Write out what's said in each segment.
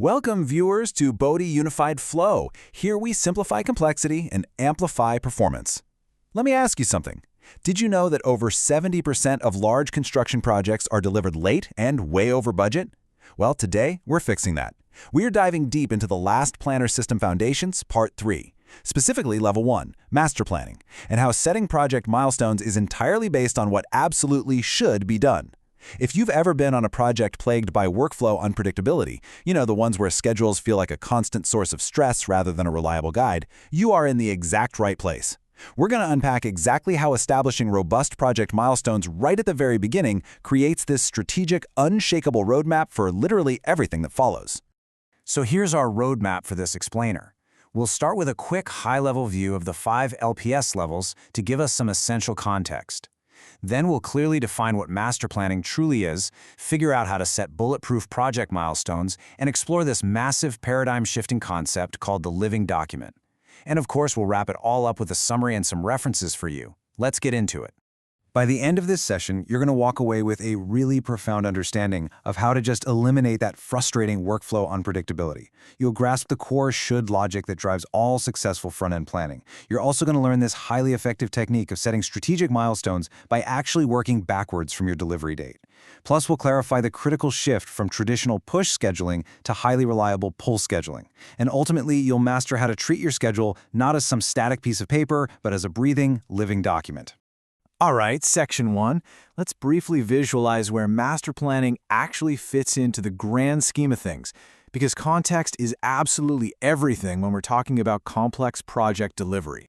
Welcome, viewers, to Bodhi Unified Flow. Here we simplify complexity and amplify performance. Let me ask you something. Did you know that over 70% of large construction projects are delivered late and way over budget? Well, today, we're fixing that. We're diving deep into the Last Planner System Foundations, Part 3, specifically Level 1, Master Planning, and how setting project milestones is entirely based on what absolutely should be done. If you've ever been on a project plagued by workflow unpredictability, the ones where schedules feel like a constant source of stress rather than a reliable guide, you are in the exact right place. We're going to unpack exactly how establishing robust project milestones right at the very beginning creates this strategic, unshakable roadmap for literally everything that follows. So here's our roadmap for this explainer. We'll start with a quick high-level view of the 5 LPS levels to give us some essential context. Then we'll clearly define what master planning truly is, figure out how to set bulletproof project milestones, and explore this massive paradigm-shifting concept called the living document. And of course, we'll wrap it all up with a summary and some references for you. Let's get into it. By the end of this session, you're going to walk away with a really profound understanding of how to just eliminate that frustrating workflow unpredictability. You'll grasp the core should logic that drives all successful front-end planning. You're also going to learn this highly effective technique of setting strategic milestones by actually working backwards from your delivery date. Plus, we'll clarify the critical shift from traditional push scheduling to highly reliable pull scheduling. And ultimately, you'll master how to treat your schedule not as some static piece of paper, but as a breathing, living document. All right, Section 1. Let's briefly visualize where master planning actually fits into the grand scheme of things, because context is absolutely everything when we're talking about complex project delivery.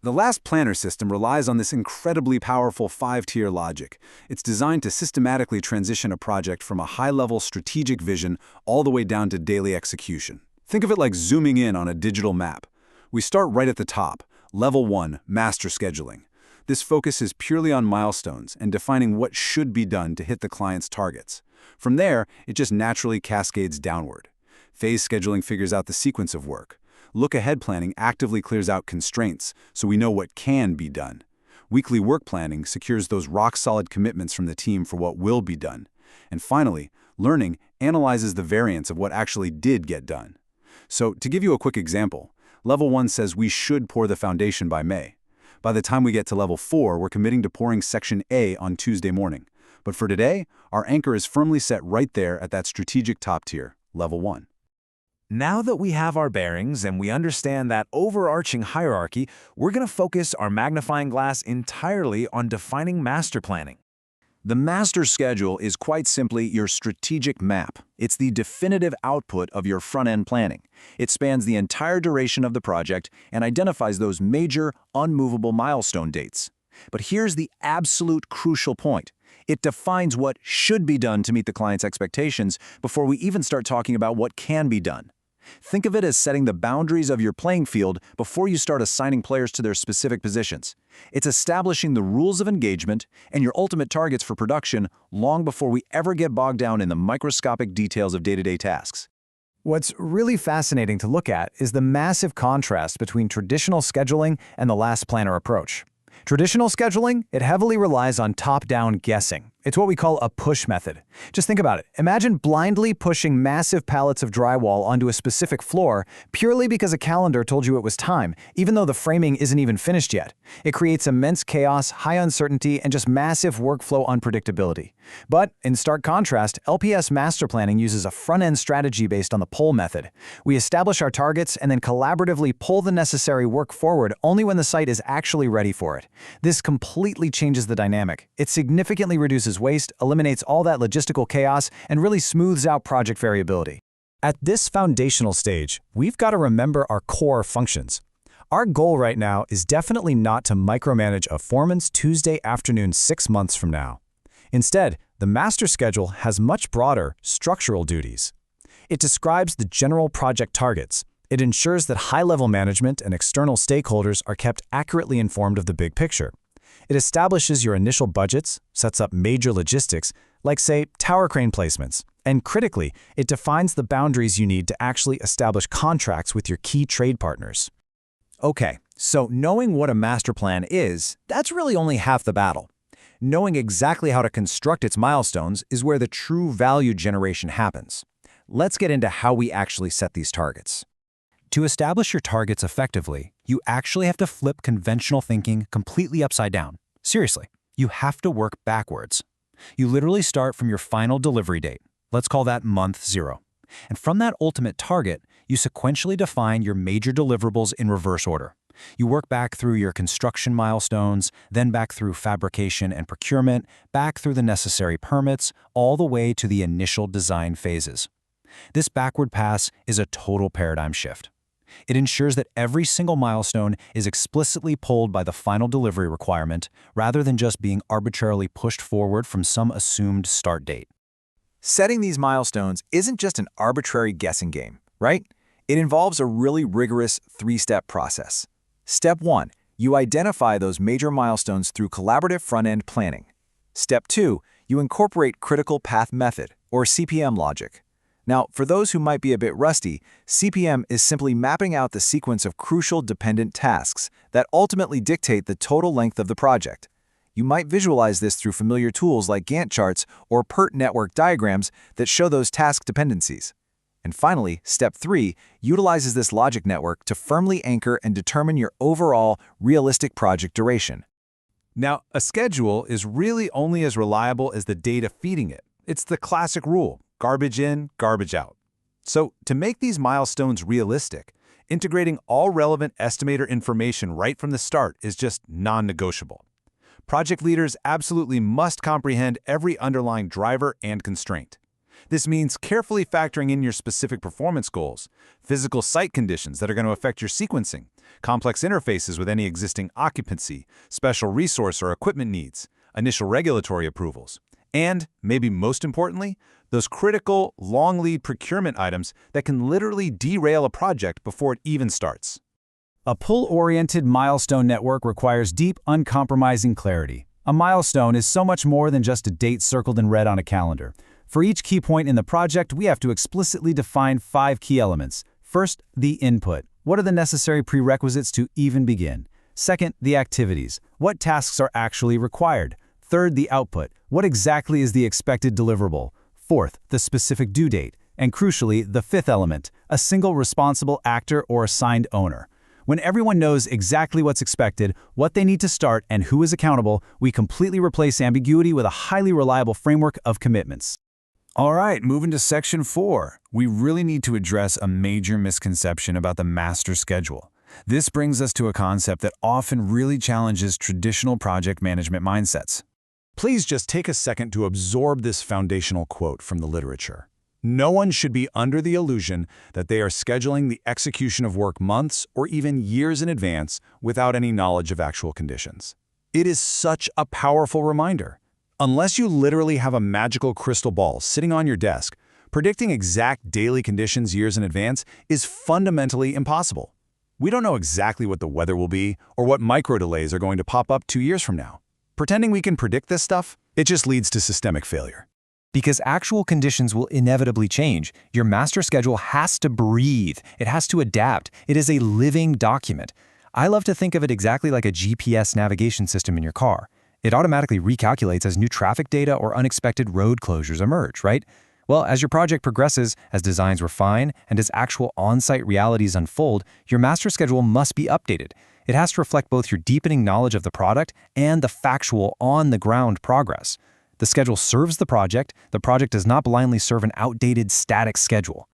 The Last Planner system relies on this incredibly powerful 5-tier logic. It's designed to systematically transition a project from a high-level strategic vision all the way down to daily execution. Think of it like zooming in on a digital map. We start right at the top, Level 1, Master Scheduling. This focuses purely on milestones and defining what should be done to hit the client's targets. From there, it just naturally cascades downward. Phase scheduling figures out the sequence of work. Look-ahead planning actively clears out constraints so we know what can be done. Weekly work planning secures those rock-solid commitments from the team for what will be done. And finally, learning analyzes the variance of what actually did get done. So, to give you a quick example, Level 1 says we should pour the foundation by May. By the time we get to Level 4, we're committing to pouring Section A on Tuesday morning. But for today, our anchor is firmly set right there at that strategic top tier, Level 1. Now that we have our bearings and we understand that overarching hierarchy, we're going to focus our magnifying glass entirely on defining master planning. The master schedule is quite simply your strategic map. It's the definitive output of your front-end planning. It spans the entire duration of the project and identifies those major, unmovable milestone dates. But here's the absolute crucial point. It defines what should be done to meet the client's expectations before we even start talking about what can be done. Think of it as setting the boundaries of your playing field before you start assigning players to their specific positions. It's establishing the rules of engagement and your ultimate targets for production long before we ever get bogged down in the microscopic details of day-to-day tasks. What's really fascinating to look at is the massive contrast between traditional scheduling and the Last Planner approach. Traditional scheduling, it heavily relies on top-down guessing. It's what we call a push method. Just think about it. Imagine blindly pushing massive pallets of drywall onto a specific floor purely because a calendar told you it was time, even though the framing isn't even finished yet. It creates immense chaos, high uncertainty, and just massive workflow unpredictability. But in stark contrast, LPS master planning uses a front-end strategy based on the pull method. We establish our targets and then collaboratively pull the necessary work forward only when the site is actually ready for it. This completely changes the dynamic. It significantly reduces waste, eliminates all that logistical chaos, and really smooths out project variability. At this foundational stage, we've got to remember our core functions. Our goal right now is definitely not to micromanage a foreman's Tuesday afternoon 6 months from now. Instead, the master schedule has much broader structural duties. It describes the general project targets. It ensures that high-level management and external stakeholders are kept accurately informed of the big picture. It establishes your initial budgets, sets up major logistics, like, say, tower crane placements, and critically, it defines the boundaries you need to actually establish contracts with your key trade partners. Okay, so knowing what a master plan is, that's really only half the battle. Knowing exactly how to construct its milestones is where the true value generation happens. Let's get into how we actually set these targets. To establish your targets effectively, you actually have to flip conventional thinking completely upside down. Seriously, you have to work backwards. You literally start from your final delivery date. Let's call that month 0. And from that ultimate target, you sequentially define your major deliverables in reverse order. You work back through your construction milestones, then back through fabrication and procurement, back through the necessary permits, all the way to the initial design phases. This backward pass is a total paradigm shift. It ensures that every single milestone is explicitly pulled by the final delivery requirement, rather than just being arbitrarily pushed forward from some assumed start date. Setting these milestones isn't just an arbitrary guessing game, right? It involves a really rigorous 3-step process. Step 1, you identify those major milestones through collaborative front-end planning. Step 2, you incorporate critical path method, or CPM logic. Now, for those who might be a bit rusty, CPM is simply mapping out the sequence of crucial dependent tasks that ultimately dictate the total length of the project. You might visualize this through familiar tools like Gantt charts or PERT network diagrams that show those task dependencies. And finally, Step 3 utilizes this logic network to firmly anchor and determine your overall realistic project duration. Now, a schedule is really only as reliable as the data feeding it. It's the classic rule: garbage in, garbage out. So, to make these milestones realistic, integrating all relevant estimator information right from the start is just non-negotiable. Project leaders absolutely must comprehend every underlying driver and constraint. This means carefully factoring in your specific performance goals, physical site conditions that are going to affect your sequencing, complex interfaces with any existing occupancy, special resource or equipment needs, initial regulatory approvals, and, maybe most importantly, those critical, long-lead procurement items that can literally derail a project before it even starts. A pull-oriented milestone network requires deep, uncompromising clarity. A milestone is so much more than just a date circled in red on a calendar. For each key point in the project, we have to explicitly define 5 key elements. First, the input. What are the necessary prerequisites to even begin? Second, the activities. What tasks are actually required? Third, the output. What exactly is the expected deliverable? Fourth, the specific due date. And crucially, the 5th element, a single responsible actor or assigned owner. When everyone knows exactly what's expected, what they need to start, and who is accountable, we completely replace ambiguity with a highly reliable framework of commitments. All right, moving to Section 4. We really need to address a major misconception about the master schedule. This brings us to a concept that often really challenges traditional project management mindsets. Please just take a second to absorb this foundational quote from the literature. No one should be under the illusion that they are scheduling the execution of work months or even years in advance without any knowledge of actual conditions. It is such a powerful reminder. Unless you literally have a magical crystal ball sitting on your desk, predicting exact daily conditions years in advance is fundamentally impossible. We don't know exactly what the weather will be or what micro delays are going to pop up 2 years from now. Pretending we can predict this stuff, it just leads to systemic failure. Because actual conditions will inevitably change, your master schedule has to breathe. It has to adapt. It is a living document. I love to think of it exactly like a GPS navigation system in your car. It automatically recalculates as new traffic data or unexpected road closures emerge, right? Well, as your project progresses, as designs refine, and as actual on-site realities unfold, your master schedule must be updated. It has to reflect both your deepening knowledge of the product and the factual on-the-ground progress. The schedule serves the project does not blindly serve an outdated, static schedule.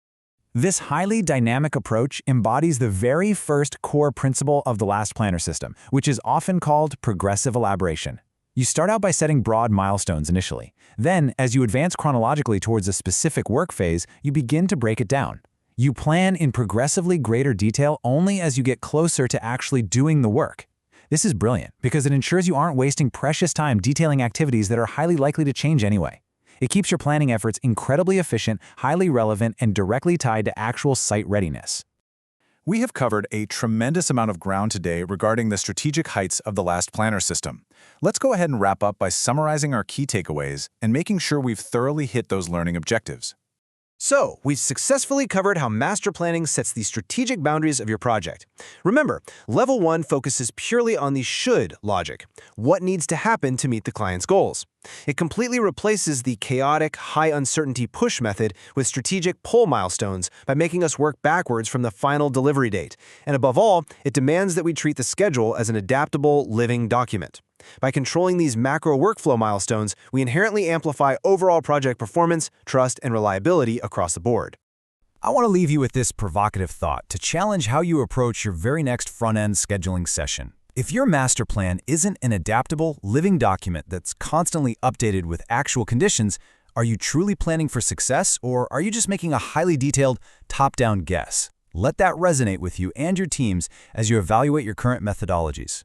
This highly dynamic approach embodies the very first core principle of the last planner system, which is often called progressive elaboration. You start out by setting broad milestones initially. Then, as you advance chronologically towards a specific work phase, you begin to break it down. You plan in progressively greater detail only as you get closer to actually doing the work. This is brilliant because it ensures you aren't wasting precious time detailing activities that are highly likely to change anyway. It keeps your planning efforts incredibly efficient, highly relevant, and directly tied to actual site readiness. We have covered a tremendous amount of ground today regarding the strategic heights of the last planner system. Let's go ahead and wrap up by summarizing our key takeaways and making sure we've thoroughly hit those learning objectives. So, we've successfully covered how master planning sets the strategic boundaries of your project. Remember, Level 1 focuses purely on the should logic, what needs to happen to meet the client's goals. It completely replaces the chaotic, high-uncertainty push method with strategic pull milestones by making us work backwards from the final delivery date. And above all, it demands that we treat the schedule as an adaptable, living document. By controlling these macro workflow milestones, we inherently amplify overall project performance, trust, and reliability across the board. I want to leave you with this provocative thought to challenge how you approach your very next front-end scheduling session. If your master plan isn't an adaptable, living document that's constantly updated with actual conditions, are you truly planning for success, or are you just making a highly detailed, top-down guess? Let that resonate with you and your teams as you evaluate your current methodologies.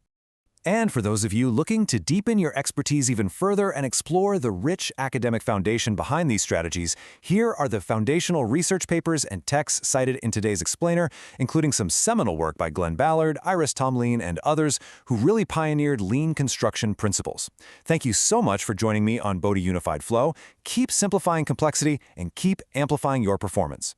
And for those of you looking to deepen your expertise even further and explore the rich academic foundation behind these strategies, here are the foundational research papers and texts cited in today's explainer, including some seminal work by Glenn Ballard, Iris Tomlin, and others who really pioneered lean construction principles. Thank you so much for joining me on Bodhi Unified Flow. Keep simplifying complexity and keep amplifying your performance.